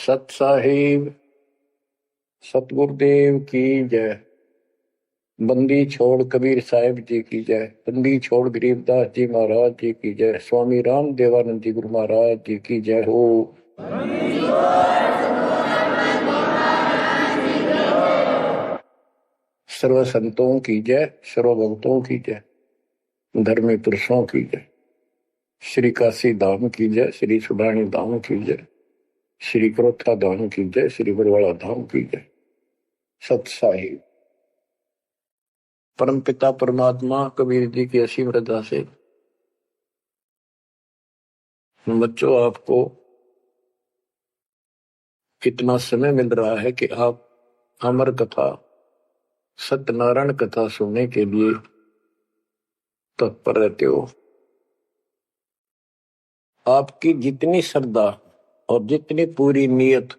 सत साहिब सतगुरुदेव की जय। बंदी छोड़ कबीर साहिब जी की जय। बंदी छोड़ गरीबदास जी महाराज जी की जय। स्वामी राम देवानंद जी गुरु महाराज जी की जय हो। सर्व संतों की जय, सर्व भक्तों की जय, धर्मी पुरुषों की जय। श्री काशी धाम की जय, श्री सुडानी धाम की जय, श्री क्रोथा धाम की जय, श्री बरवाड़ा धाम की जय। सत साहिब परम पिता परमात्मा कबीर जी की असीम रजा से बच्चों आपको इतना समय मिल रहा है कि आप अमर कथा सत्यनारायण कथा सुनने के लिए तत्पर रहते हो। आपकी जितनी श्रद्धा और जितनी पूरी नियत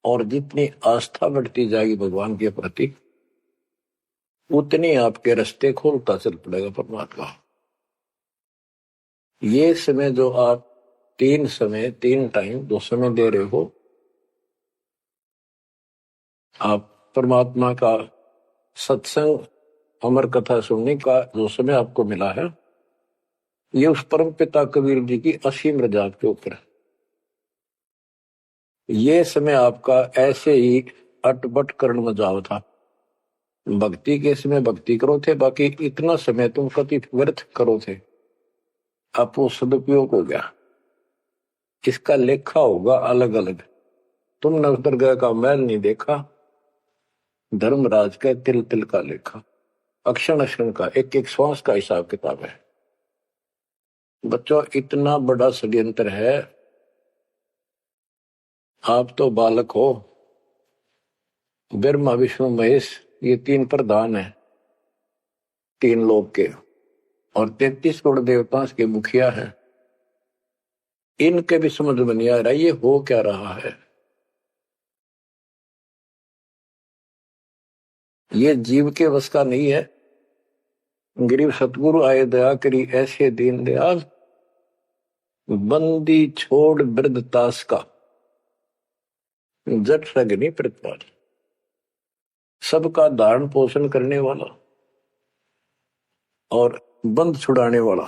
और जितनी आस्था बढ़ती जाएगी भगवान के प्रति, उतनी आपके रास्ते खोलता चल पड़ेगा परमात्मा। ये समय जो आप तीन टाइम दो समय दे रहे हो, आप परमात्मा का सत्संग अमर कथा सुनने का जो समय आपको मिला है, ये उस परम पिता कबीर जी की असीम रजा के ऊपर है। ये समय आपका ऐसे ही अटपट करण में जाओ था। भक्ति के समय भक्ति करो थे, बाकी इतना समय तुम कति व्यर्थ करो थे। आप वो सदुपयोग हो गया। इसका लेखा होगा अलग अलग। तुमने उस दरगाह का मैल नहीं देखा, धर्मराज का तिल तिल का लेखा, अक्षण अक्षण का, एक एक श्वास का हिसाब किताब है। बच्चों इतना बड़ा षड्यंत्र है। आप तो बालक हो, ब्रह्मा विष्णु महेश ये तीन प्रधान है, तीन लोक के, और 33 करोड़ देवता के मुखिया है। इनके भी समझ में नहीं आ रहा ये हो क्या रहा है। ये जीव के वश का नहीं है। गरीब सतगुरु आए दया करी ऐसे दीन दयाल, बंदी छोड़ वृद्धतास का, जट सगनी प्रतिपाल। सबका धारण पोषण करने वाला और बंद छुड़ाने वाला।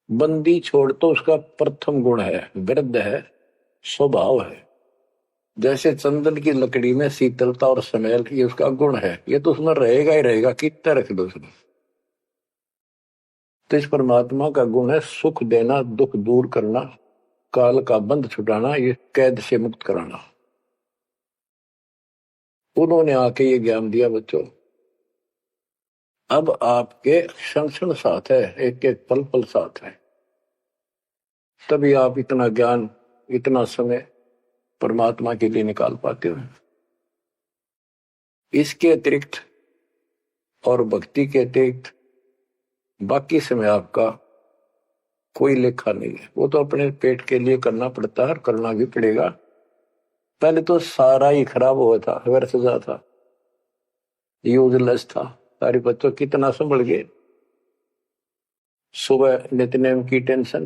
बंदी छोड़ तो उसका प्रथम गुण है, वृद्ध है, स्वभाव है। जैसे चंदन की लकड़ी में शीतलता और स्मेल, ये उसका गुण है। ये तो उसमें रहेगा ही रहेगा, कितना रख दो उसमें। तो इस परमात्मा का गुण है सुख देना, दुख दूर करना, काल का बंध छुटाना, ये कैद से मुक्त कराना। उन्होंने आके ये ज्ञान दिया बच्चों। अब आपके क्षण क्षण साथ है, एक एक पल पल साथ है। तभी आप इतना ज्ञान, इतना समय परमात्मा के लिए निकाल पाते हो। इसके अतिरिक्त और भक्ति के अतिरिक्त बाकी समय आपका कोई लेखा नहीं है। वो तो अपने पेट के लिए करना पड़ता है, करना भी पड़ेगा। पहले तो सारा ही खराब हुआ था, व्यर्थ जा था, यूजलेस था। सारे बच्चों कितना संभल गए। सुबह नित्यनेम की टेंशन,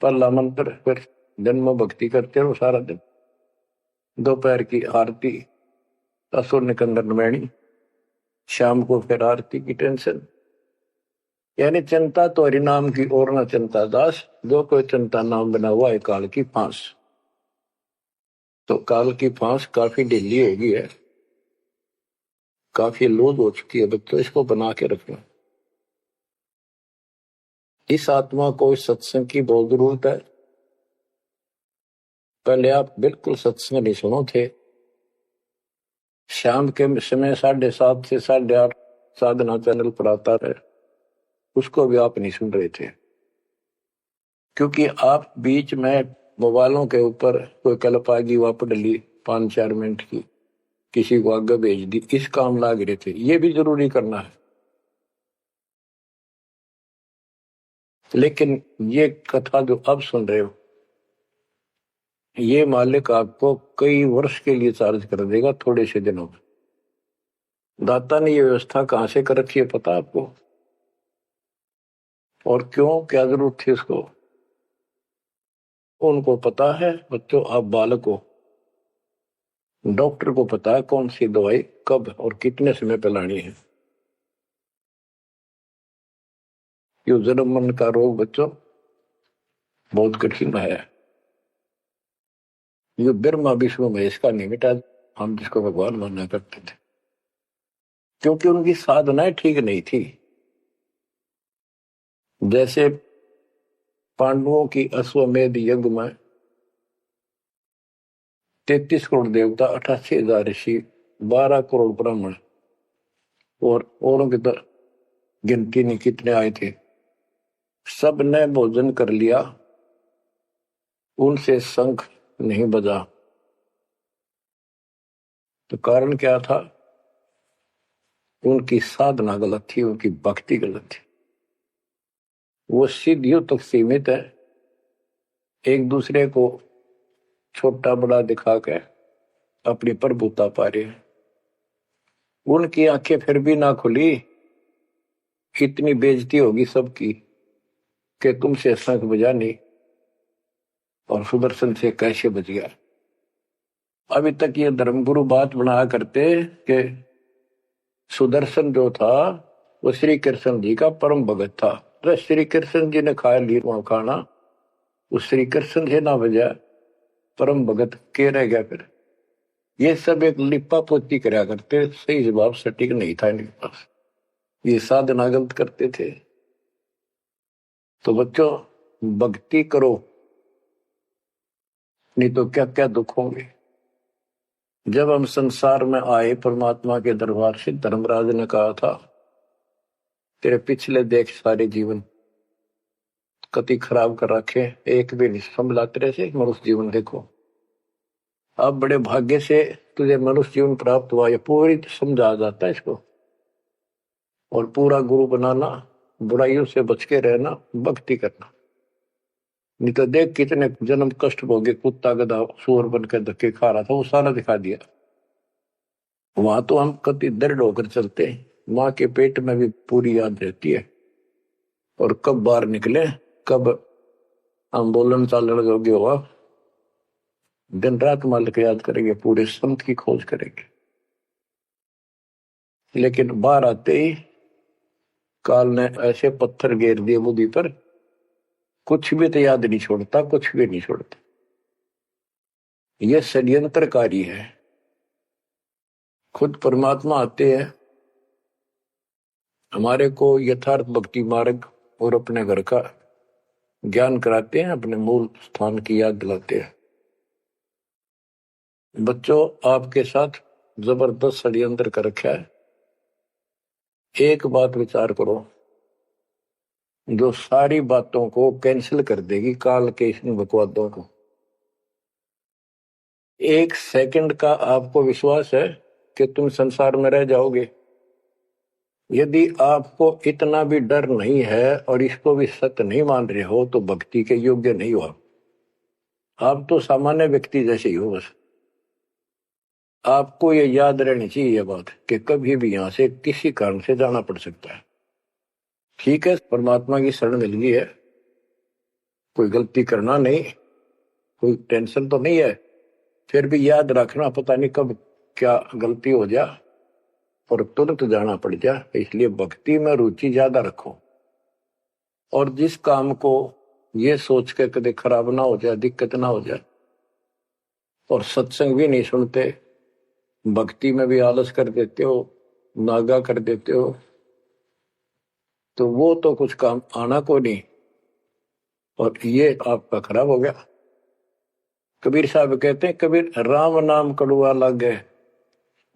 पहला मंत्र, फिर जन्म भक्ति करते रहो सारा दिन। दोपहर की आरती, असुर निकंदन नमैनी, शाम को फिर आरती की टेंशन। यानी चिंता तो हरिनाम की और न चिंता दास, जो कोई चिंता नाम बना हुआ है काल की फांस। तो काल की फांस काफी ढीली हो गई है, काफी लूज हो चुकी है बच्चों। इसको बना के रखना। इस आत्मा को इस सत्संग की बहुत जरूरत है। पहले आप बिल्कुल सत्संग नहीं सुनो थे। शाम के समय 7:30 से 8:30 साधना चैनल पर आता है, उसको भी आप नहीं सुन रहे थे, क्योंकि आप बीच में मोबाइलों के ऊपर कोई कल्प आ गई, वापस डली 5-4 मिनट की, किसी को आगे भेज दी, इस काम लाग रहे थे। ये भी जरूरी करना है, लेकिन ये कथा जो अब सुन रहे हो, ये मालिक आपको कई वर्ष के लिए चार्ज कर देगा थोड़े से दिनों में। दाता ने ये व्यवस्था कहां से कर रखी है पता आपको? और क्यों, क्या जरूरत थी उसको? उनको पता है बच्चों, आप बालक हो, डॉक्टर को पता है कौन सी दवाई कब और कितने समय पे लानी है। ये जन्म मरण का रोग बच्चों बहुत कठिन है। ये ब्रह्मा विष्णु महेश का नहीं मिटा, हम जिसको भगवान माना करते थे, क्योंकि उनकी साधनाएं ठीक नहीं थी। जैसे पांडवों की अश्वमेध यज्ञ में 33 करोड़ देवता, 88,000 ऋषि, 12 करोड़ ब्राह्मण और औरों की तो गिनती नहीं कितने आए थे, सब ने भोजन कर लिया, उनसे शंख नहीं बजा। तो कारण क्या था? उनकी साधना गलत थी, उनकी भक्ति गलत थी। वो सिद्धियों तक सीमित है, एक दूसरे को छोटा बड़ा दिखा के अपनी प्रभुता पा रहे हैं। उनकी आंखें फिर भी ना खुली, इतनी बेइज्जती होगी सबकी कि तुमसे शंख बजा नहीं और सुदर्शन से कैसे बच गया। अभी तक ये धर्मगुरु बात बनाया करते कि सुदर्शन जो था वो श्री कृष्ण जी का परम भगत था, तो श्री कृष्ण जी ने खा लिया वहां खाना, उस श्री कृष्ण से ना बजा, परम भगत के रह गया फिर। ये सब एक लिपा पोती कराया करते, सही जवाब सटीक नहीं था इनके पास, ये साधना गलत करते थे। तो बच्चों भक्ति करो, नहीं तो क्या क्या दुख होंगे। जब हम संसार में आए परमात्मा के दरबार से, धर्मराज ने कहा था तेरे पिछले देख सारे जीवन कति खराब कर रखे, एक भी नहीं संभला तेरे से मनुष्य जीवन देखो। अब बड़े भाग्य से तुझे मनुष्य जीवन प्राप्त हुआ, ये पूरी समझा जाता है इसको। और पूरा गुरु बनाना, बुराइयों से बच के रहना, भक्ति करना। नहीं तो देख कितने जन्म कष्ट भोगे, कुत्ता गधा सूअर बन के धक्के खा रहा था, वो सारा दिखा दिया। वहां तो हम कति दृढ़ होकर चलते हैं, माँ के पेट में भी पूरी याद रहती है, और कब बाहर निकले, कब हम बोलन चालन योग्य हुआ, दिन रात मालिक याद करेंगे, पूरे संत की खोज करेंगे। लेकिन बाहर आते ही काल ने ऐसे पत्थर घेर दिए बुद्धि पर, कुछ भी तो याद नहीं छोड़ता, कुछ भी नहीं छोड़ता। यह षड्यंत्रकारी है। खुद परमात्मा आते हैं, हमारे को यथार्थ भक्ति मार्ग और अपने घर का ज्ञान कराते हैं, अपने मूल स्थान की याद दिलाते हैं। बच्चों आपके साथ जबरदस्त षड्यंत्र कर रखा है। एक बात विचार करो, जो सारी बातों को कैंसिल कर देगी काल के इन बकवादों को। एक सेकंड का आपको विश्वास है कि तुम संसार में रह जाओगे? यदि आपको इतना भी डर नहीं है और इसको भी सत्य नहीं मान रहे हो, तो भक्ति के योग्य नहीं हो आप तो सामान्य व्यक्ति जैसे ही हो। बस आपको ये याद रहनी चाहिए ये बात कि कभी भी यहां से किसी कारण से जाना पड़ सकता है। ठीक है, परमात्मा की शरण मिल गई है, कोई गलती करना नहीं, कोई टेंशन तो नहीं है, फिर भी याद रखना पता नहीं कब क्या गलती हो जाए और तुरंत जाना पड़ जाए। इसलिए भक्ति में रुचि ज्यादा रखो, और जिस काम को ये सोच के कभी खराब ना हो जाए, दिक्कत ना हो जाए, और सत्संग भी नहीं सुनते, भक्ति में भी आलस कर देते हो, नागा कर देते हो, तो वो तो कुछ काम आना को नहीं, और ये आपका खराब हो गया। कबीर साहब कहते हैं, कबीर राम नाम कड़ुआ लागे,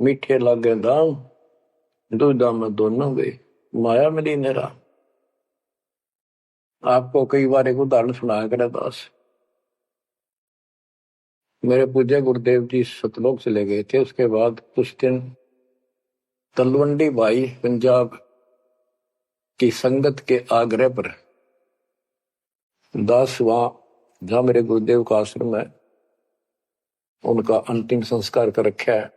मीठे लागे दाम, दूधा में दोनों गए, माया मिली ने राम। आपको कई बार एक उदाहरण सुनाया करे दास। मेरे पूज्य गुरुदेव जी सतलोक चले गए थे, उसके बाद कुछ दिन तलवंडी भाई पंजाब की संगत के आग्रह पर दास वहां जहां मेरे गुरुदेव का आश्रम है, उनका अंतिम संस्कार कर रखा है,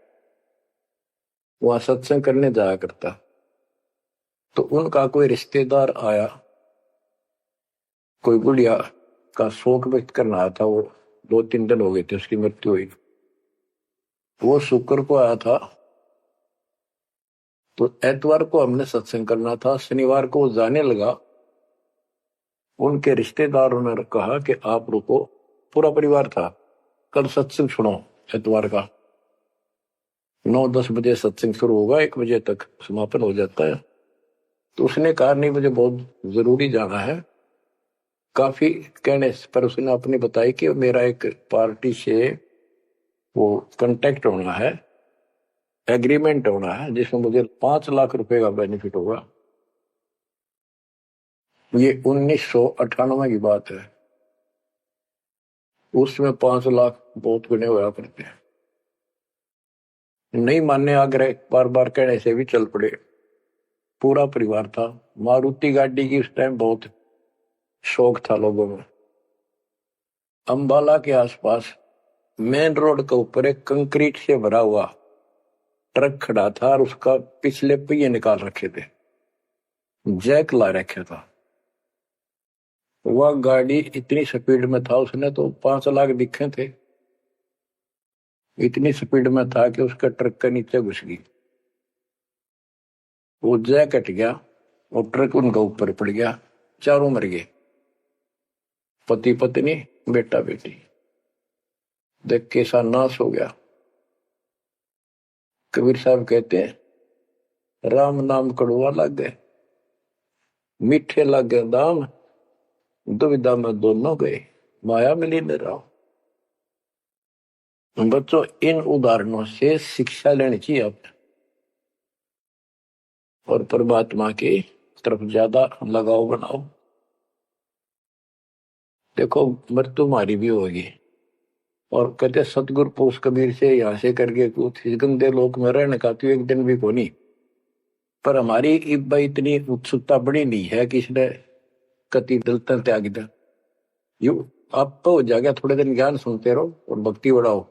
वहां सत्संग करने जाया करता। तो उनका कोई रिश्तेदार आया, कोई बुढ़िया का शोक व्यक्त करना आया था। वो 2-3 दिन हो गए थे उसकी मृत्यु हुई। वो शुक्र को आया था, तो एतवार को हमने सत्संग करना था। शनिवार को वो जाने लगा। उनके रिश्तेदारों ने कहा कि आप रुको, पूरा परिवार था, कल सत्संग सुनो एतवार का। 9-10 बजे सत्संग शुरू होगा, 1 बजे तक समापन हो जाता है। तो उसने कहा नहीं, मुझे बहुत जरूरी जाना है। काफी कहने पर उसने अपनी बताई कि मेरा एक पार्टी से वो कांटेक्ट होना है, एग्रीमेंट होना है, जिसमें मुझे 5 लाख रुपए का बेनिफिट होगा। ये 1998 की बात है। उसमें 5 लाख बहुत गुने हुआ करते हैं। नहीं मानने आग्रह बार बार कहने से भी चल पड़े। पूरा परिवार था। मारुति गाड़ी की उस टाइम बहुत शौक था लोगों में। अंबाला के आसपास मेन रोड के ऊपर एक कंक्रीट से भरा हुआ ट्रक खड़ा था और उसका पिछले पहिए निकाल रखे थे, जैक ला रखा था। वह गाड़ी इतनी स्पीड में था, उसने तो 5 लाख दिखे थे। इतनी स्पीड में था कि उसका ट्रक के नीचे घुस गई। वो जैक कट गया और ट्रक उनका ऊपर पड़ गया। चारों मर गए, पति पत्नी बेटा बेटी। देख कैसा नाश हो गया। कबीर साहब कहते हैं, राम नाम कड़वा लग गए, मीठे लग गए दाम, दुविधा में दोनों गए, माया मिली न राम। बच्चों, इन उदाहरणों से शिक्षा लेनी चाहिए आप, और परमात्मा की तरफ ज्यादा लगाव बनाओ। देखो, मृत्यु हमारी भी होगी। और कहते सतगुरु पुरुष कबीर से यहाँ से करके कुछ इस गंदे लोक में रहने का तो एक दिन भी को नहीं। पर हमारी इतनी उत्सुकता बड़ी नहीं है कि इसने कति दलता त्याग दिया। यू आप तो हो जाएगा, थोड़े दिन ज्ञान सुनते रहो और भक्ति बढ़ाओ।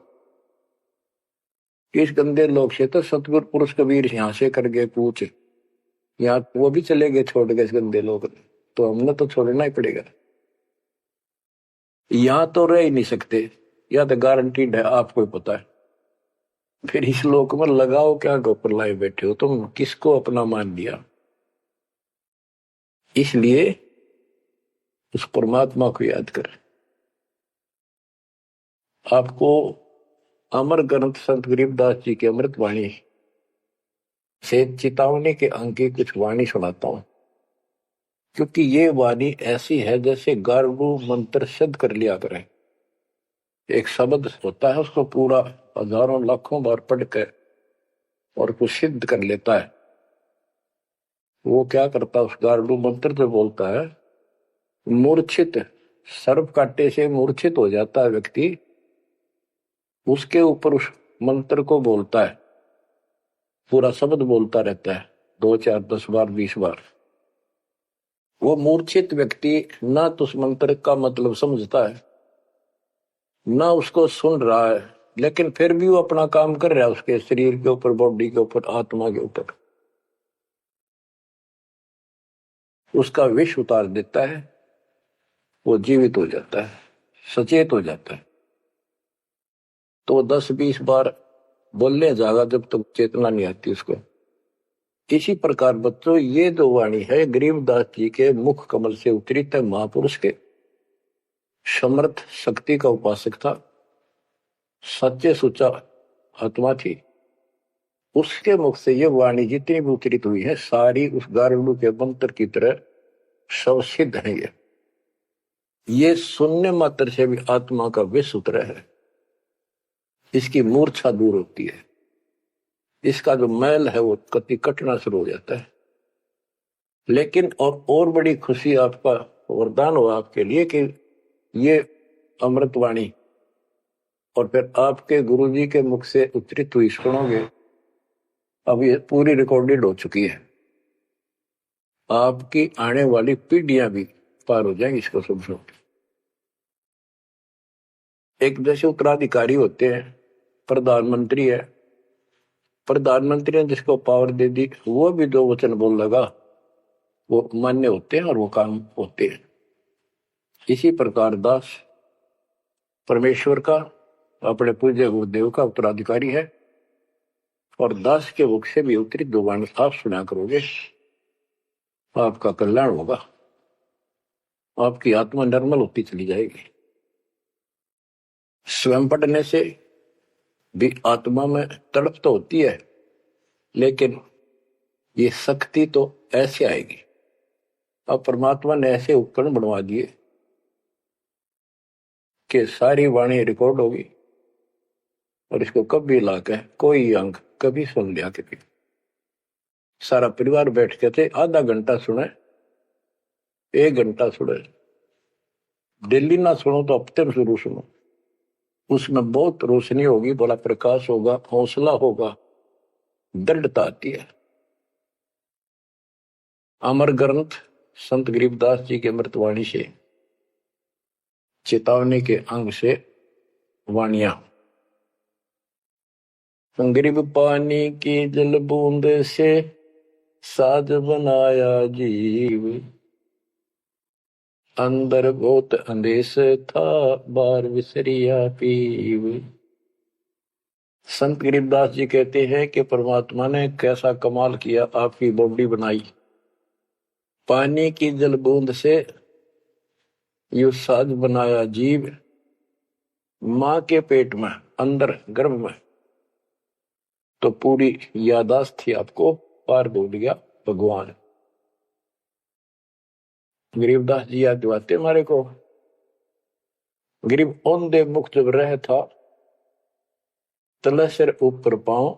इस गंदे लोग से तो सतगुरु पुरुष कबीर यहाँ से करके पूछ, यहाँ वो भी चले गए छोड़ के इस गंदे लोग, तो हमने तो छोड़ना ही पड़ेगा। यहाँ तो रह ही नहीं सकते, या तो गारंटीड है, आपको ही पता है। फिर इस लोक में लगाओ क्या, गोपर लाए बैठे हो तुम, किसको अपना मान लिया। इसलिए उस परमात्मा को याद कर। आपको अमर ग्रंथ संत गरीबदास जी की अमृत वाणी से चेतावनी के अंक की कुछ वाणी सुनाता हूं, क्योंकि ये वाणी ऐसी है जैसे गारडू मंत्र सिद्ध कर लिया करें। एक शब्द होता है, उसको पूरा हजारों लाखों बार पढ़ कर और कुछ सिद्ध कर लेता है। वो क्या करता है, उस गारडू मंत्र से बोलता है, मूर्छित सर्प काटे से मूर्छित हो जाता है व्यक्ति, उसके ऊपर उस मंत्र को बोलता है, पूरा शब्द बोलता रहता है 2, 4, 10 बार, 20 बार। वो मूर्छित व्यक्ति ना तो उस मंत्र का मतलब समझता है, ना उसको सुन रहा है, लेकिन फिर भी वो अपना काम कर रहा है उसके शरीर के ऊपर, बॉडी के ऊपर, आत्मा के ऊपर। उसका विष उतार देता है, वो जीवित हो जाता है, सचेत हो जाता है। तो 10-20 बार बोलने जाएगा जब तक चेतना नहीं आती उसको। इसी प्रकार बच्चों, ये जो वाणी है गरीबदास जी के मुख कमल से उतरी तक, महापुरुष के समर्थ शक्ति का उपासक था, सच्चे सुचा आत्मा थी। उसके मुख से ये वाणी जितनी भी उतरित हुई है, सारी उस गारुड़ के मंत्र की तरह शवसिद्ध है। ये सुनने मात्र से भी आत्मा का विष उतरा है, इसकी मूर्छा दूर होती है, इसका जो मैल है वो कति कटना शुरू हो जाता है। लेकिन और बड़ी खुशी आपका वरदान हो आपके लिए कि ये अमृतवाणी और फिर आपके गुरुजी के मुख से उच्चरित हुई सुनोगे। अब ये पूरी रिकॉर्डेड हो चुकी है, आपकी आने वाली पीढ़ियां भी पार हो जाएंगी इसको सुन सुन। एक जैसे उत्तराधिकारी होते हैं, प्रधानमंत्री है, प्रधानमंत्री ने जिसको पावर दे दी, वो भी जो वचन बोल लगा वो मान्य होते हैं और वो काम होते हैं। इसी प्रकार दास परमेश्वर का, अपने पूज्य गुरुदेव का उत्तराधिकारी है, और दास के मुख से भी उत्तरी दो वाणी आप सुना करोगे, आपका कल्याण होगा, आपकी आत्मा निर्मल होती चली जाएगी। स्वयं पढ़ने से भी आत्मा में तड़प तो होती है, लेकिन ये शक्ति तो ऐसे आएगी। अब परमात्मा ने ऐसे उपकरण बनवा दिए कि सारी वाणी रिकॉर्ड होगी, और इसको कभी लाकर कोई अंग कभी सुन लिया कभी, सारा परिवार बैठ के थे, आधा घंटा सुने, 1 घंटा सुने, डेली ना सुनो तो हफ्ते में शुरू सुनो, उसमें बहुत रोशनी होगी, बड़ा प्रकाश होगा, हौसला होगा, दृढ़ता आती है। अमर ग्रंथ संत गरीबदास जी के अमृतवाणी से, चेतावनी के अंग से वाणियां। गरीब पानी की जल बूंद से साज बनाया जीव, अंदर बहुत अंदेश था बार विसरिया पीव। संत गरीबदास जी कहते हैं कि परमात्मा ने कैसा कमाल किया, आपकी बॉडी बनाई, पानी की जल बूंद से यू साज बनाया जीव, मां के पेट में अंदर गर्भ में तो पूरी यादाश्त थी आपको, पार बोल गया भगवान। गरीबदास जी याद दिवाते हमारे को, गरीब औंधे मुख जब रह था, तले सिर ऊपर पांव,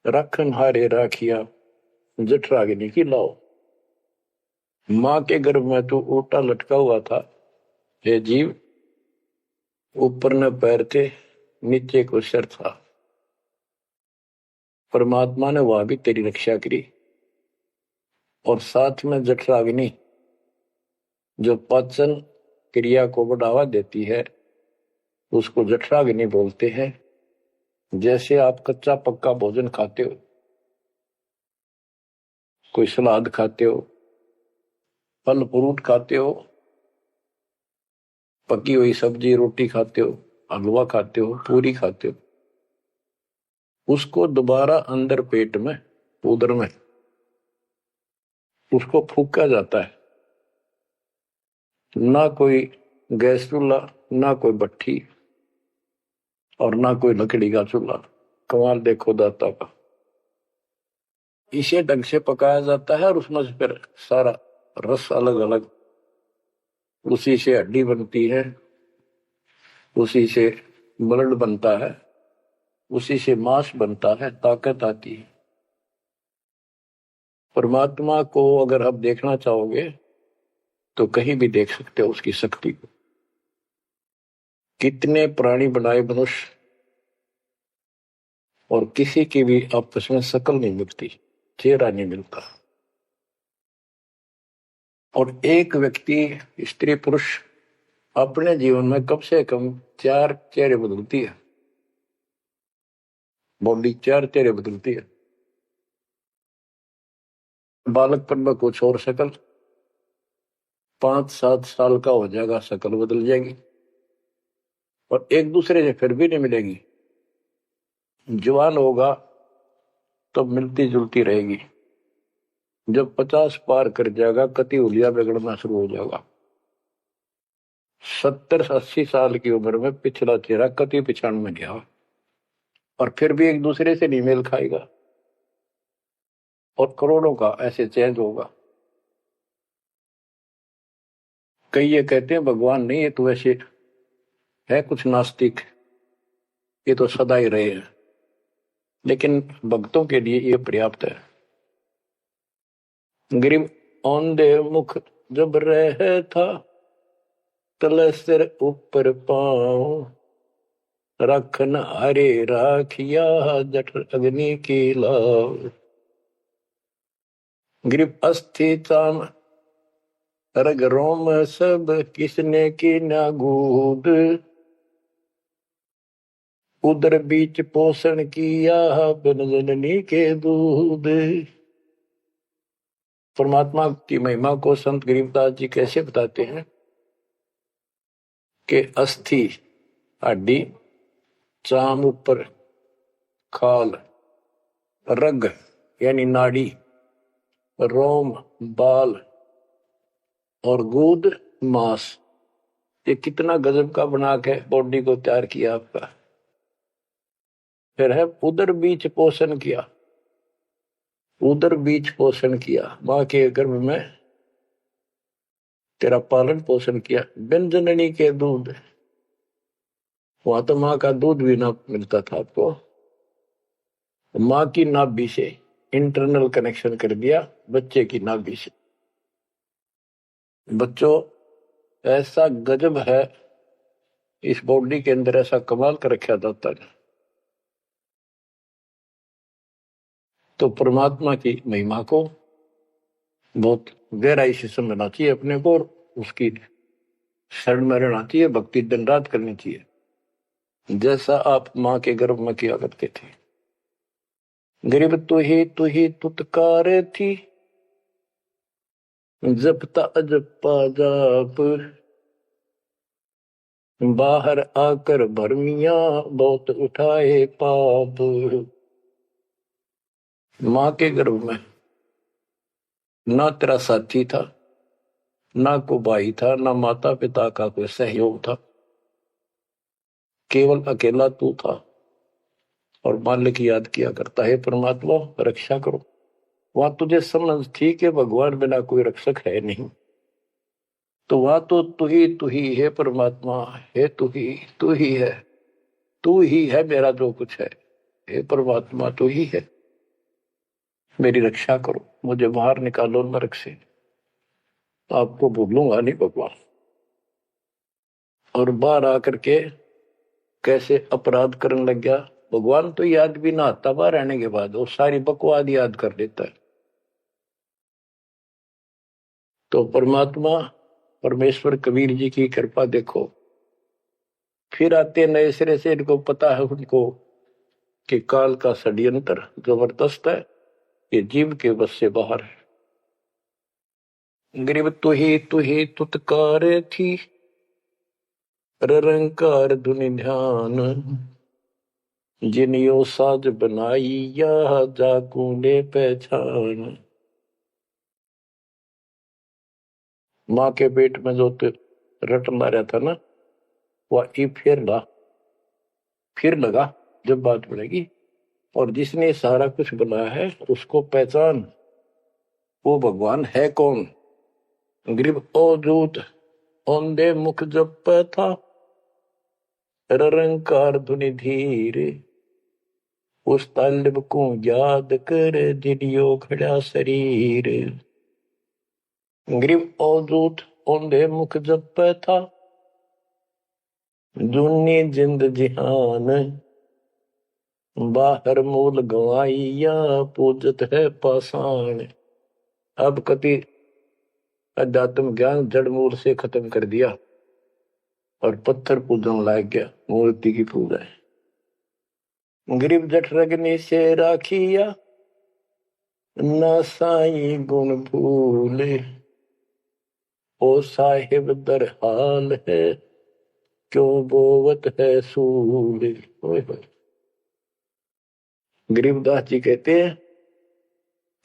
रखन हारे राखिया जठराग्नि की लाओ। मां के गर्भ में तू उल्टा लटका हुआ था, हे जीव, ऊपर न पैर थे, नीचे को सिर था। परमात्मा ने वहां भी तेरी रक्षा करी, और साथ में जठराग्नि जो पाचन क्रिया को बढ़ावा देती है, उसको जठराग्नि बोलते हैं। जैसे आप कच्चा पक्का भोजन खाते हो, कोई सलाद खाते हो, फल फ्रूट खाते हो, पकी हुई सब्जी रोटी खाते हो, हलवा खाते हो, पूरी खाते हो, उसको दोबारा अंदर पेट में, उदर में उसको फूका जाता है। ना कोई गैस चूल्हा, ना कोई भट्ठी, और ना कोई लकड़ी का चूल्हा। कमाल देखो दाता का, इसे ढंग से पकाया जाता है, और उसमें से फिर सारा रस अलग अलग, उसी से हड्डी बनती है, उसी से ब्लड बनता है, उसी से मांस बनता है, ताकत आती है। परमात्मा को अगर आप देखना चाहोगे तो कहीं भी देख सकते हो उसकी शक्ति को। कितने प्राणी बनाए मनुष्य, और किसी की भी आपस में शकल नहीं मिलती, चेहरा नहीं मिलता, और एक व्यक्ति, स्त्री पुरुष, अपने जीवन में कम से कम 4 चेहरे बदलती है, बॉडी 4 चेहरे बदलती है। बालकपन में कुछ और शकल, 5-7 साल का हो जाएगा शकल बदल जाएगी, और एक दूसरे से फिर भी नहीं मिलेगी। जवान होगा तो मिलती जुलती रहेगी, जब 50 पार कर जाएगा कति हुलिया बिगड़ना शुरू हो जाएगा। 70-80 साल की उम्र में पिछला चेहरा कति पिछाड़ में गया, और फिर भी एक दूसरे से नहीं मेल खाएगा, और करोड़ों का ऐसे चेंज होगा। कई ये कहते हैं भगवान नहीं, ये तो ऐसे है कुछ नास्तिक, ये तो सदा ही रहे हैं, लेकिन भक्तों के लिए ये पर्याप्त है। गरीब औंधे मुख जब रह था, तले सिर ऊपर पांव, रखन हरे राखिया जठराग्नि की लाव। गरीब अस्थि चाम रग रोम सब, किसने की ना गूद, उदर बीच पोषण किया बिन जननी के दूध। परमात्मा की महिमा को संत गरीबदास जी कैसे बताते हैं के अस्थि हड्डी, चाम ऊपर खाल, रग यानी नाड़ी, रोम बाल और गूद मांस। ये कितना गजब का बना के बॉडी को तैयार किया आपका। फिर है उदर बीच पोषण किया, उदर बीच पोषण किया, मां के गर्भ में तेरा पालन पोषण किया। व्यंजननी के दूध, वहां तो मां का दूध भी ना मिलता था आपको, मां की नाभि से इंटरनल कनेक्शन कर दिया बच्चे की नाभि से। बच्चों ऐसा गजब है इस बॉडी के अंदर, ऐसा कमाल कर रखा जाता है। तो परमात्मा की महिमा को बहुत गहराई से समझना चाहिए अपने को, और उसकी शरण में रहना चाहिए, भक्ति दिन रात करनी चाहिए, जैसा आप मां के गर्भ में किया करते थे। गरीब तू ही तुतकार थी, जपता अजपा जाप, बाहर आकर भरमिया बहुत उठाए पाप। मां के गर्भ में ना तेरा साथी था, ना को भाई था, ना माता पिता का कोई सहयोग था, केवल अकेला तू था। और मालिक याद किया करता है, परमात्मा रक्षा करो। वहां तुझे समझ थी कि भगवान बिना कोई रक्षक है नहीं, तो वहां तो तू ही है परमात्मा, है तू ही है, तू ही है मेरा जो कुछ है। हे परमात्मा तू ही है, मेरी रक्षा करो, मुझे बाहर निकालो नरक से, आपको भूलूंगा नहीं भगवान। और बाहर आकर के कैसे अपराध करने लग गया भगवान, तो याद भी ना आता बाहर रहने के बाद, वो सारी बकवाद याद कर देता है। तो परमात्मा परमेश्वर कबीर जी की कृपा देखो, फिर आते नए सिरे से, इनको पता है उनको कि काल का षड्यंत्र जबरदस्त है, ये जीव के बस से बाहर है। गरीब तू ही तुतकार थी, रंकार धुनि ध्यान, जिनियो साज बनाई या जाकूने पहचान। मां के पेट में जो रट मारा था ना, वह फिर लगा जब बात बनेगी, और जिसने सारा कुछ बनाया है उसको पहचान, वो भगवान है कौन। गरीब अवधूत औंधे मुख जप था, रंकार धुनि धीर, उस तालिब को याद कर दिलियो खड़ा शरीर। गरीब अवधूत औंधे मुख जप था, दुनी जिंद जिहान, बाहर मूल गवाइया पूजत है पाषाण। अब कति अध्यात्म ज्ञान जड़ मूल से खत्म कर दिया और पत्थर पूजन लाग गया, मूर्ति की पूजा है। गरीब जठ रगनी से राखिया, ना साई गुण भूले, ओ साहिब दर हाल है, क्यों बोवत है सूल। गरीबदास जी कहते हैं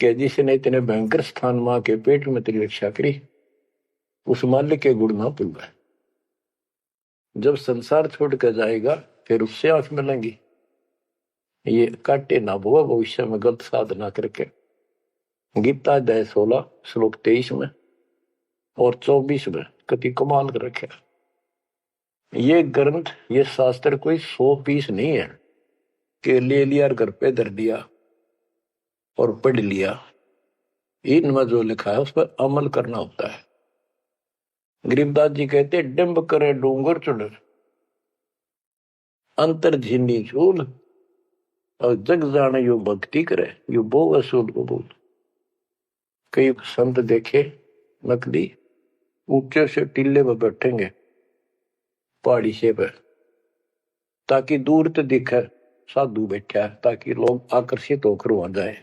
कि जिसने इतने भयंकर स्थान मां के पेट में तेरी रक्षा करी, उस मालिक के गुण ना भूल गए। जब संसार छोड़ कर जाएगा फिर उससे आंख मिलेंगी, ये काटे ना भुआ भविष्य में गलत साधना करके। गीता अध्याय 16 श्लोक 23 में और 24 में कति कमाल कर रखे। ये ग्रंथ, ये शास्त्र कोई 100 पीस नहीं है कि ले लिया और घर पे धर दिया और पढ़ लिया। इनमें जो लिखा है उस पर अमल करना होता है। गरीबदास जी कहते डिंब करे डूंगर चुड़, अंतर झीनी झूल, और जग जाने यो भक्ति करे, यो बो असूल कबूल। कई संत देखे नकली ऊंचे से टीले पर बैठेंगे पहाड़ी से पर, ताकि दूर तो दिखे साधु बैठा है, ताकि लोग आकर्षित होकर वहां जाए।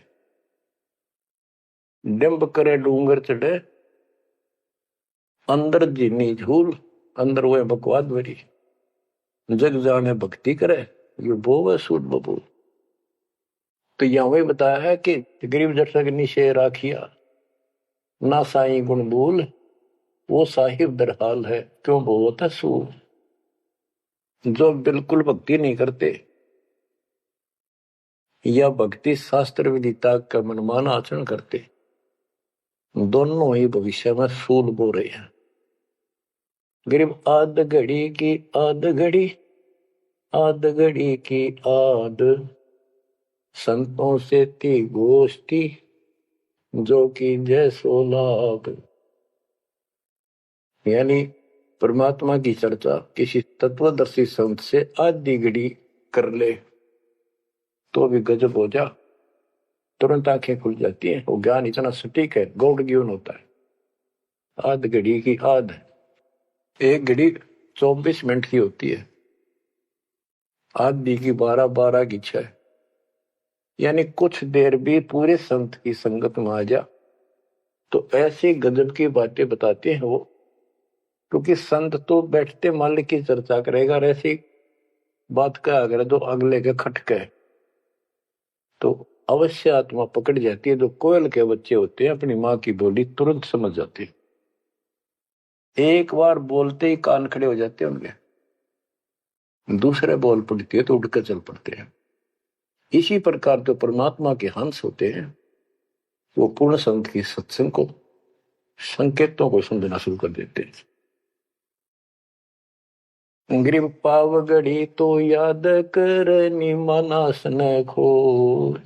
डिंब करे डूंगर चढ़े, अंदर जीनी झूल, अंदर वो बकवाद भरी, जग जाने भक्ति करे, ये वो सूट बबू। तो यहाँ वही बताया है कि गरीब दर्शक निशे राखिया ना साई गुण बोल, वो साहिब दरहाल है क्यों बहुत है सूर। जो बिल्कुल भक्ति नहीं करते या भक्ति शास्त्र विदिता का मनमान आचरण करते, दोनों ही भविष्य में सूल बो रहे हैं। गरीब आध घड़ी की आध घड़ी, आध घड़ी की आध, संतों से थी गोष्ठी जो कि जैसो लाभ। यानी परमात्मा की चर्चा किसी तत्वदर्शी संत से आधी घड़ी कर ले तो भी गजब हो जा, तुरंत आंखें खुल जाती हैं। वो ज्ञान इतना सटीक है, गौड़ ज्ञान होता है। आध घड़ी की आध, एक घड़ी 24 मिनट की होती है, आधी की 12 की 6, यानी कुछ देर भी पूरे संत की संगत में आ जा तो ऐसी गजब की बातें बताते हैं वो। क्योंकि संत तो बैठते माल्य की चर्चा करेगा, ऐसी बात का अगर जो अगले के खटके तो अवश्य आत्मा पकड़ जाती है। जो कोयल के बच्चे होते हैं अपनी माँ की बोली तुरंत समझ जाते हैं, एक बार बोलते ही कान खड़े हो जाते हैं उनके, दूसरे बोल पड़ती है तो उठकर चल पड़ते हैं। इसी प्रकार जो परमात्मा के हंस होते हैं वो पूर्ण संत की सत्संग को, संकेतों को समझना शुरू कर देते हैं। ग्रीव पाव गढ़ी तो याद कर निमानास न खो,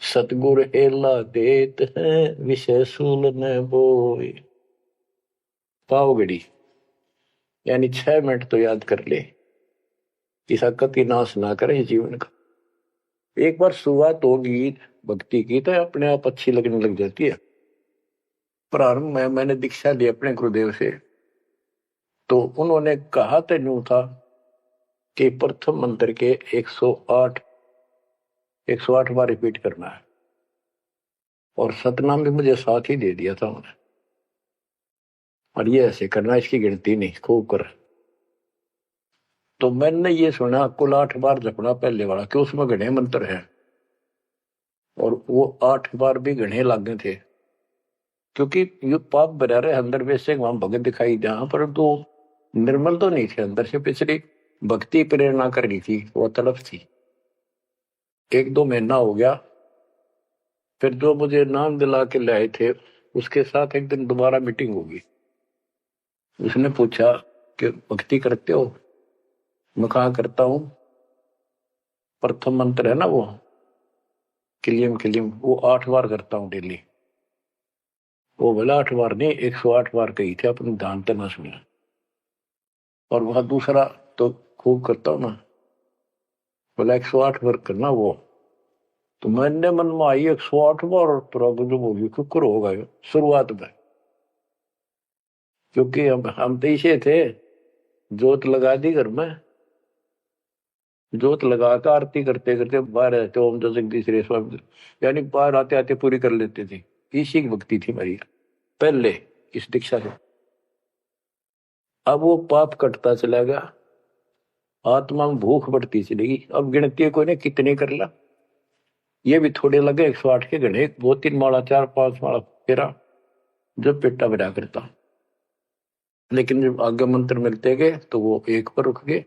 सतगुर एला देत है विषय सूल न बोए। पाव गढ़ी यानी 6 मिनट तो याद कर ले, इसका कति नाश ना करे जीवन का। एक बार शुरुआत होगी भक्ति की तो अपने आप अच्छी लगने लग जाती है। प्रारंभ में मैंने दीक्षा ली अपने गुरुदेव से, तो उन्होंने कहा तो यूं था कि प्रथम मंत्र के 108 बार रिपीट करना है, और सतनाम भी मुझे साथ ही दे दिया था उन्होंने, और ये ऐसे करना, इसकी गिनती नहीं, खूब कर। तो मैंने ये सुना कुल 8 बार जपना पहले वाला, कि उसमें घने मंत्र हैं, और वो 8 बार भी घने लागे थे। क्योंकि ये पाप भरा रहे अंदर वैसे वहां भगत दिखाई जहां पर तो निर्मल तो नहीं थे अंदर से, पिछली भक्ति प्रेरणा कर रही थी, वो तड़प थी। 1-2 महीना हो गया, फिर जो मुझे नाम दिला के लाए थे उसके साथ एक दिन दोबारा मीटिंग होगी। उसने पूछा कि भक्ति करते हो? मैं कहा करता हूं। प्रथम मंत्र है ना वो किलियम किलियम, वो 8 बार करता हूँ डेली। वो बोला 8 बार नहीं, 108 बार कही थे, अपने ध्यान तो ना सुना। और वह दूसरा तो खूब करता हूं ना, बोला 108 बार करना वो। तो मैंने मन में आई 108 बार, और तुरा जो बोली शुक्र होगा शुरुआत में। क्योंकि हम तो इसे थे, जोत लगा दी घर में, जोत लगा कर आरती करते करते बाहर आते ओम जगदीश रे स्वामी, यानी बाहर आते आते पूरी कर लेते थे। इसी की भक्ति थी मेरी पहले इस दीक्षा से। अब वो पाप कटता चला गया, आत्मा में भूख बढ़ती चलेगी। अब गिनती कोई ने कितने कर ला, ये भी थोड़े लगे 108 के गणे, 2-3 माला 4-5 माला फेरा, जब पेटा भरा करता। लेकिन जब आगे मंत्र मिलते गए तो वो एक पर रुक गए,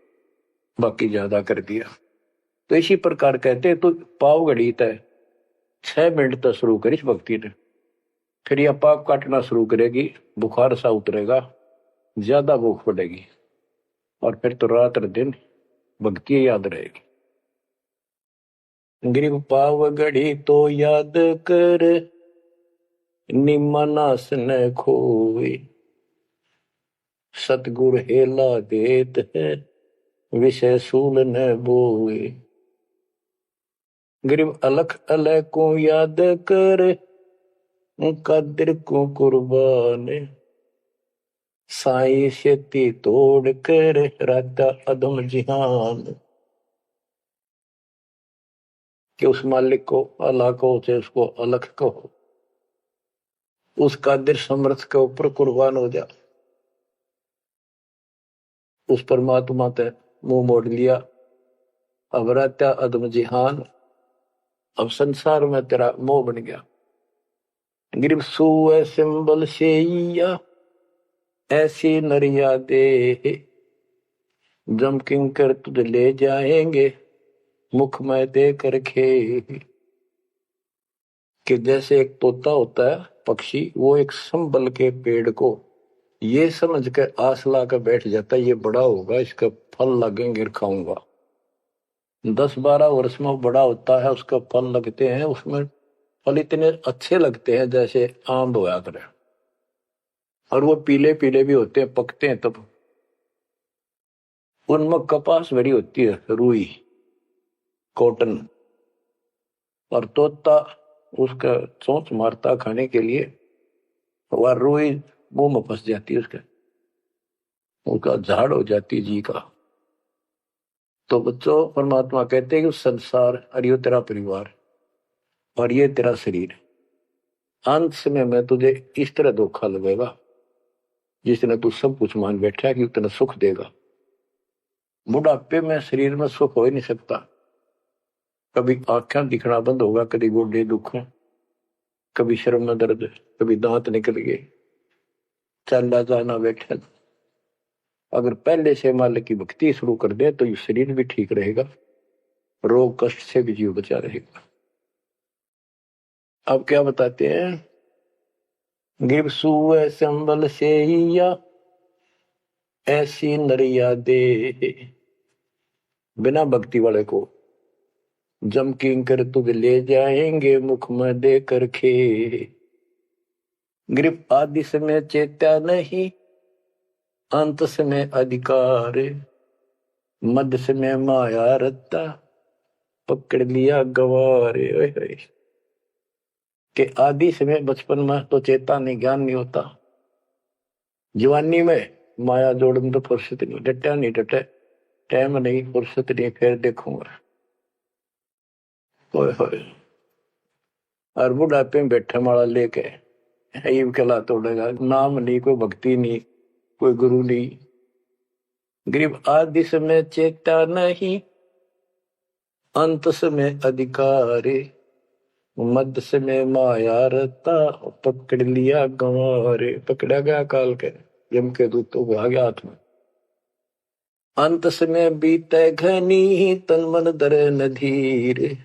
बाकी ज्यादा कर दिया। तो इसी प्रकार कहते तो पाव घड़ी तय 6 मिनट तक शुरू करी भक्ति ने, फिर यह पाप काटना शुरू करेगी, बुखार सा उतरेगा, ज्यादा भूख पड़ेगी, और फिर तो रात दिन भक्ति याद रहेगी। ग्रीव पाव घड़ी तो याद कर निमनास न खोए, सतगुर हेला देत है विषय सूल न बोए। ग्रीव अलख अलह को याद कर कदर को कुर्बान, साई शेती तोड़ कर राता अधम जिहान। कि उस मालिक को अल्लाह को, चाहे उसको अलख कहो, उस कादिर समर्थ के ऊपर कुर्बान हो जा। उस परमात्मा ते मुंह मोड़ लिया, अब रहता अदम जिहान, अब संसार में तेरा मोह बन गया। गिरफ सुए सिंबल शेया ऐसी नरिया दे, जम किंकर तुझ ले जाएंगे मुख में दे कर खे। कि जैसे एक तोता होता है पक्षी, वो एक संबल के पेड़ को ये समझ के आस ला कर बैठ जाता है, ये बड़ा होगा, इसका फल लगेंगे खाऊंगा। 10-12 वर्ष में बड़ा होता है, उसका फल लगते हैं, उसमें फल इतने अच्छे लगते हैं जैसे आम होया करे, और वो पीले पीले भी होते हैं, पकते हैं तब। उनमें कपास भरी होती है, रुई, कॉटन, और तोता उसका चोंच मारता खाने के लिए, वह रुई मुंह में फंस जाती है, उसका झाड़ हो जाती जी का। तो बच्चों, परमात्मा कहते हैं कि संसार और ये तेरा परिवार और ये तेरा शरीर, अंत समय में तुझे इस तरह धोखा लगेगा जिसने तू सब कुछ मान बैठा है कि उतना सुख देगा। बुढ़ापे में शरीर में सुख हो ही नहीं सकता। कभी आंखें दिखना बंद होगा, कभी गोडे दुख, कभी शर्म में दर्द, कभी दांत निकल गए, चलना जाना बैठा। अगर पहले से मालिक की भक्ति शुरू कर दे तो ये शरीर भी ठीक रहेगा, रोग कष्ट से भी जीव बचा रहेगा। अब क्या बताते हैं, गिर सुए संबल से या ऐसी नरिया दे, बिना भक्ति वाले को जम किंकर तुझ ले जाएंगे मुख में दे कर खे। ग्रिप आदि समय चेत्या नहीं, अंत समय अधिकार, मध्य समय माया रत्ता, पकड़ लिया गवारे। के आदि समय बचपन में तो चेता नहीं, ज्ञान नहीं होता, जवानी में माया जोड़न तो फुर्सत नहीं, डटा नहीं डटे, टाइम नहीं, फुर्सत नहीं, फिर देखूंगा। और बुढ़ापे में बैठे माला लेके कला तोड़ेगा, नाम नहीं, कोई भक्ति नहीं, कोई गुरु नहीं। गरीब आदि समय चेता नहीं, अंत समय अधिकारी, मध्य समय माया रता, पकड़ लिया गंवारे। पकड़ा गया काल के यम के दूतों को, आ गया हाथ में। अंत समय बीते घनी, तन मन दरे नधीर,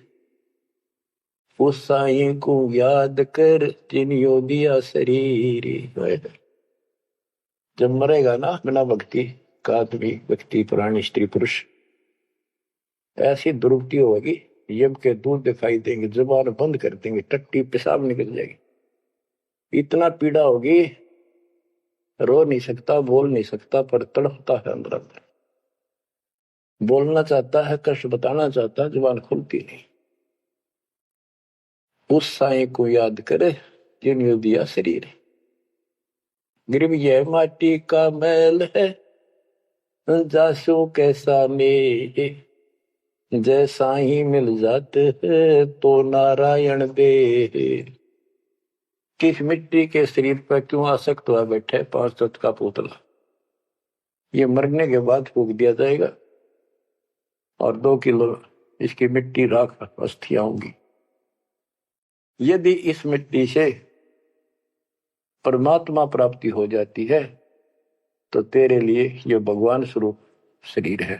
उस साई को याद कर जिनियो दिया शरीर। जब मरेगा ना बिना भक्ति का आदमी, व्यक्ति, प्राणी, स्त्री, पुरुष, ऐसी दुर्गति होगी, यम के दूध दिखाई देंगे, जुबान बंद कर देंगे, टट्टी पेशाब निकल जाएगी, इतना पीड़ा होगी, रो नहीं सकता, बोल नहीं सकता, पर तड़पता है अंदर अंदर, बोलना चाहता है, कष्ट बताना चाहता है, जुबान खुलती नहीं। उस साई को याद करे जिन्होंने दिया शरीर। गिरव यह माटी का मैल है, जासू कैसा मेरे, जैसा ही मिल जाते है तो नारायण दे। किस मिट्टी के शरीर पर क्यों आसक्त हुआ बैठे 5 तत्व का पुतला, ये मरने के बाद फूक दिया जाएगा और 2 किलो इसकी मिट्टी राख अस्थियां होंगी। यदि इस मिट्टी से परमात्मा प्राप्ति हो जाती है तो तेरे लिए यह भगवान स्वरूप शरीर है।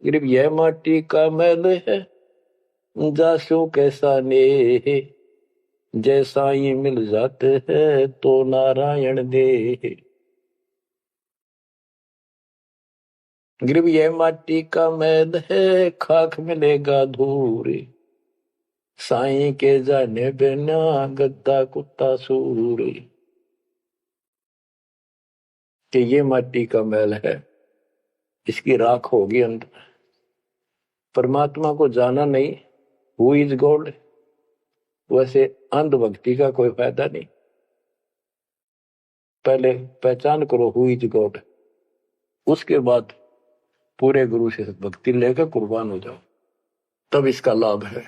सिर्फ यह माटी का मैल है, जासू कैसा नेह, जैसा ही मिल जाते है तो नारायण दे। गिरव यह माटी का मैल है, खाक मिलेगा धूर, साईं के जाने बिना गद्दा कुत्ता सूर। कि ये माटी का मैल है, इसकी राख होगी अंदर। परमात्मा को जाना नहीं, हु इज गॉड, वैसे अंधभक्ति का कोई फायदा नहीं। पहले पहचान करो हु इज गॉड, उसके बाद पूरे गुरु से भक्ति लेकर कुर्बान हो जाओ, तब इसका लाभ है।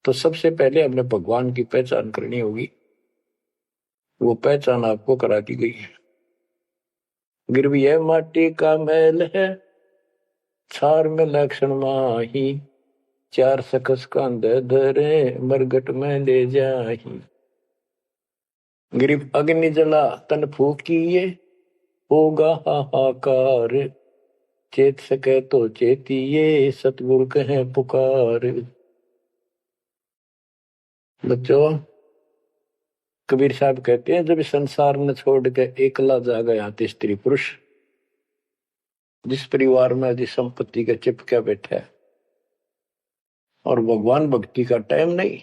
तो सबसे पहले हमने भगवान की पहचान करनी होगी, वो पहचान आपको करा दी गई है। गिरवी है माटी का मैल है, छार में लक्षण माही, चार सकस कांधे धरे, मरगट में ले जाही। गिरिव अग्नि जला तन फूकिए, होगा हाहाकार, चेत सके तो चेतिए, सतगुरु कहे पुकार। बच्चों, कबीर साहब कहते हैं, जब संसार ने छोड़ के एकला जा गया तो स्त्री पुरुष, जिस परिवार में जिस संपत्ति का चिपका बैठा है और भगवान भक्ति का टाइम नहीं।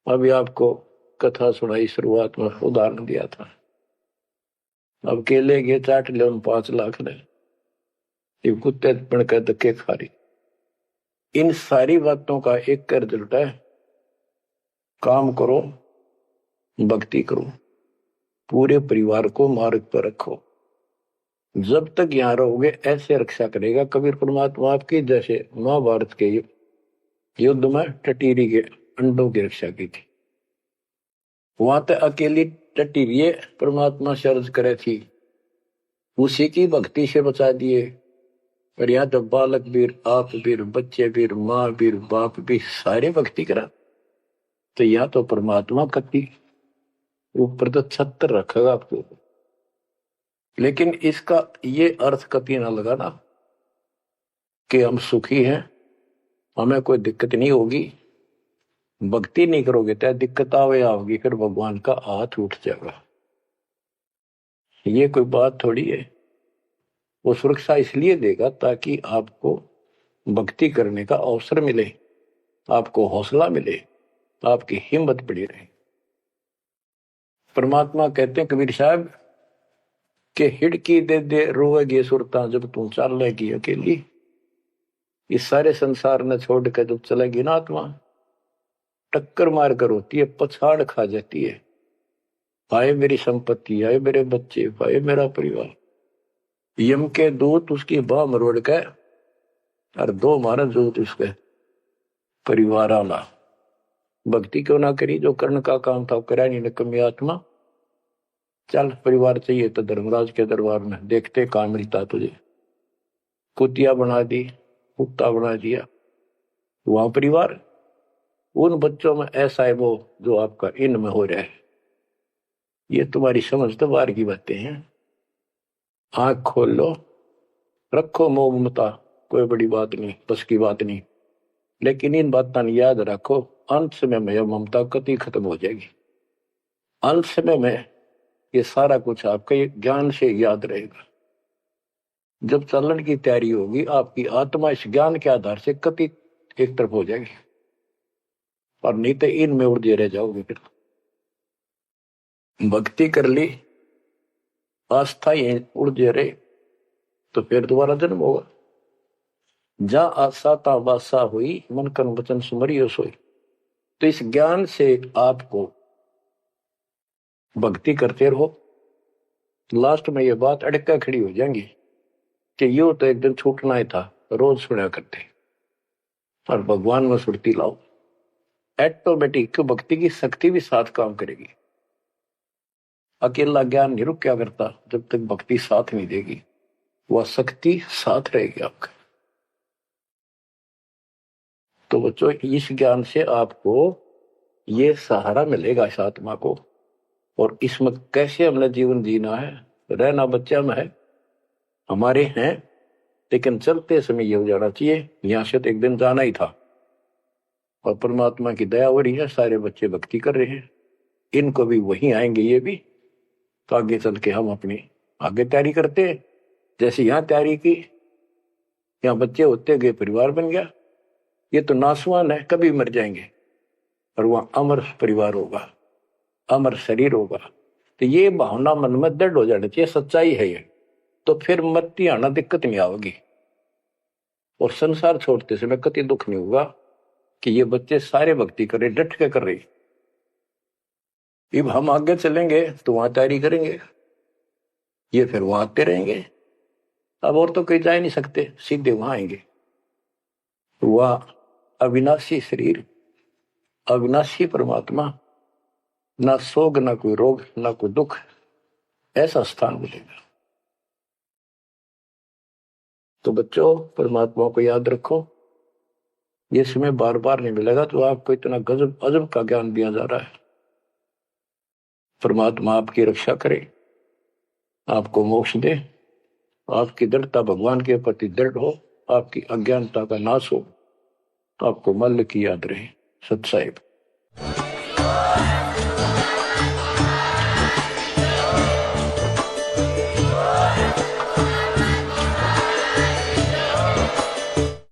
अभी आपको कथा सुनाई, शुरुआत में उदाहरण दिया था। अब केले के चाट ले 5 लाख ने, ये कुत्ते बन के धक्के खा रही। इन सारी बातों का एक कर रिजल्ट है, काम करो, भक्ति करो, पूरे परिवार को मार्ग पर रखो। जब तक यहां रहोगे ऐसे रक्षा करेगा कबीर परमात्मा आपकी, जैसे महाभारत के युद्ध में टटीरी के अंडों की रक्षा की थी। वहां तक अकेली टटीरी परमात्मा से अर्ज करे थी, उसी की भक्ति से बचा दिए। और यहाँ तो बालक वीर, आप वीर, बच्चे वीर, माँ वीर, बाप भी सारे भक्ति करा। तो यहाँ तो परमात्मा कति ऊपर तो छत्र रखेगा आपको। लेकिन इसका ये अर्थ कभी ना लगाना कि हम सुखी हैं, हमें कोई दिक्कत नहीं होगी। भक्ति नहीं करोगे तो दिक्कत आओगी, फिर भगवान का हाथ उठ जाएगा। ये कोई बात थोड़ी है। वो सुरक्षा इसलिए देगा ताकि आपको भक्ति करने का अवसर मिले, आपको हौसला मिले, आपकी हिम्मत बढ़ी रहे। परमात्मा कहते हैं कबीर साहब के हिड़की दे दे रोएगी सुरता, जब तू चलेगी अकेली। इस सारे संसार ने छोड़ कर जब चलेगी ना आत्मा, टक्कर मार कर होती है, पछाड़ खा जाती है। भाई मेरी संपत्ति, आए मेरे बच्चे, भाई मेरा परिवार। यम के दूत उसकी बाह मरोड़ के और 2 मारा दूत उसके परिवार आला। भक्ति क्यों ना करी, जो कर्ण का काम था करा नहीं, निकम्मी आत्मा। चल परिवार चाहिए तो धर्मराज के दरबार में देखते कहां मिलता तुझे। कुतिया बना दी, कुत्ता बना दिया। वहां परिवार, उन बच्चों में ऐसा है वो जो आपका इनमें हो रहा है। ये तुम्हारी समझ तो बाहर की बातें हैं। आंख खोल लो, रखो मोह ममता, कोई बड़ी बात नहीं, बस की बात नहीं। लेकिन इन बातों याद रखो, अंत समय में यह ममता कति खत्म हो जाएगी। अंत समय में ये सारा कुछ आपके ज्ञान से याद रहेगा। जब चलन की तैयारी होगी, आपकी आत्मा इस ज्ञान के आधार से कति एक तरफ हो जाएगी, और नहीं तो इनमें उलझे रह जाओगे। फिर भक्ति कर ली, आस्था ये उलझे रहे, तो फिर दोबारा जन्म होगा। जा आशा ता वासा हुई, मन कर्म वचन सुमरियो सोई। तो इस ज्ञान से आपको भक्ति करते रहो। लास्ट में ये बात अड़का खड़ी हो जाएंगी कि यो तो एक दिन छूटना ही था, रोज सुना करते। और भगवान में सुरती लाओ, ऑटोमेटिक भक्ति की शक्ति भी साथ काम करेगी। अकेला ज्ञान नहीं रुक क्या करता, जब तक भक्ति साथ नहीं देगी, वह शक्ति साथ रहेगी आपका। तो बच्चों, इस ज्ञान से आपको ये सहारा मिलेगा इस आत्मा को। और इसमें कैसे हमने जीवन जीना है, रहना बच्चा में है, हमारे हैं, लेकिन चलते समय ये हो जाना चाहिए यहां से तो एक दिन जाना ही था। और परमात्मा की दया हो रही है, सारे बच्चे भक्ति कर रहे हैं, इनको भी वहीं आएंगे ये भी। तो आगे चल के हम अपनी आगे तैयारी करते हैं। जैसे यहाँ तैयारी की, यहाँ बच्चे होते गए, परिवार बन गया। ये तो नासवान है, कभी मर जाएंगे, और वहां अमर परिवार होगा, अमर शरीर होगा। तो ये भावना मन में दृढ़ हो जानी चाहिए, सच्चाई है ये। तो फिर मरती आना दिक्कत नहीं आएगी, और संसार छोड़ते समय कति दुख नहीं होगा कि ये बच्चे सारे भक्ति कर रहे, डट के कर रहे। अब हम आगे चलेंगे तो वहां तैयारी करेंगे, ये फिर वहां आते रहेंगे। अब और तो कहीं जा नहीं सकते, सीधे वहां आएंगे। वह अविनाशी शरीर, अविनाशी परमात्मा, ना सोग, ना कोई रोग, ना कोई दुख, ऐसा स्थान मिलेगा। तो बच्चों, परमात्मा को याद रखो। ये समय बार बार नहीं मिलेगा, तो आपको इतना गजब अजब का ज्ञान दिया जा रहा है। परमात्मा आपकी रक्षा करे, आपको मोक्ष दे, आपकी दृढ़ता भगवान के प्रति दृढ़ हो, आपकी अज्ञानता का नाश हो, तो आपको मल्ल की याद रहे। सत साहिब।